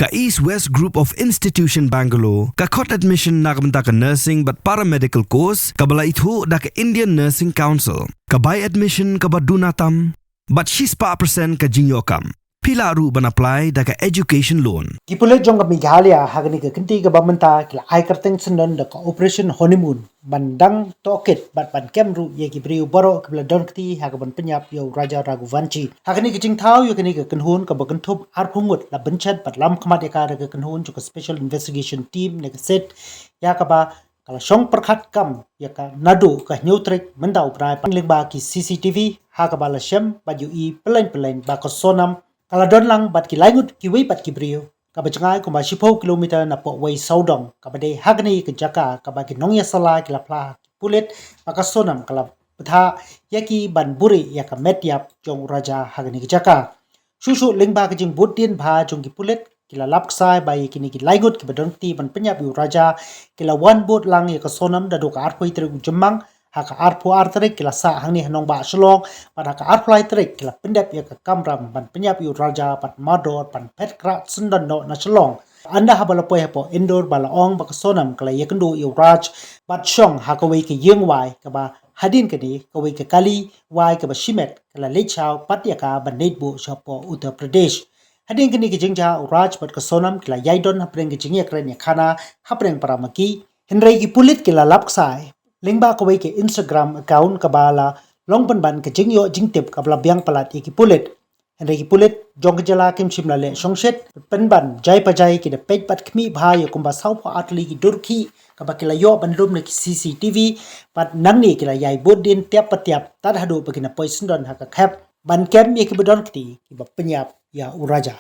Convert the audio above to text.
Ka East West Group of Institution Bangalore, ka khot admission nak benta ka nursing but paramedical course, ka bala itu da ka Indian Nursing Council, ka buy admission ka badunatam, but she's pa percent ka jingyokam. Pila ru ban apply da ka education loan. Kipulet jong ka Meghalaya hagani ka kinti ka bamanta kila ay karteng sendon da ka operation honeymoon bandang toket bat ban kemru ye kibriu baro kila don kti hagaban penyap yo Raja Raghuvanshi hagani ka jing thau yo kani ka kanhun ka bagan thub arpungut la benchat bat lam khamat ka ka kanhun jo ka special investigation team ne ka set ya ka ba kala shong perkhat kam ya ka nadu ka neutrek mendau prai pangling ba ki CCTV ha ka bala shem ba yu I pelain ba ka sonam kala don lang bat ki langut ki wei bat ki brio ka bachangai ko ma 10 kilometer na po wei saudong ka bade hagni ka jaka ka ba ki nongya sala ki la pla pulet maka sonam kala patha yaki ban buri ya ka metyap jong raja hagni ki jaka shushu lingba ka jing budin bha jong ki pulet kila lapksai bai kini ki langut ki badon ti ban penyap yu raja kila one boat lang ya ka sonam da do ka arpoi tre jemang haka arpu artrik kila sa hangni hanong ba shlong pada ka arplai trik kila pendap ya ka kamram ban penyap yu raja pat mador pan petkra sundan no na shlong anda habala poy hapo indoor bala ong ba sonam kala yekendu yu raj bat shong haka wei ke yeng wai ka ba hadin kani ka wei ke kali wai ka ba shimet kala lechau pat ya ka ban netbu shapo Uttar Pradesh hadin kani ke jingja raj bat ka sonam kila yaidon hapreng ke jingya kren ya khana hapreng paramaki henrei ki pulit kila lapksai lingba ko ke Instagram account ka bala longpan ban ke jingyo jingtip ka bla biang palat ki pulit henry ki pulit jong jala kim shimla le songshet penban jai pajai ki de page pat khmi bhai kumba saupa atli ki durki ka bakila yo ban lum ne ki CCTV pat nangni kila yai bodin tiap patiap tad hadu bakina poison don haka khap ban kem ye ki bodon ki ba penyap ya uraja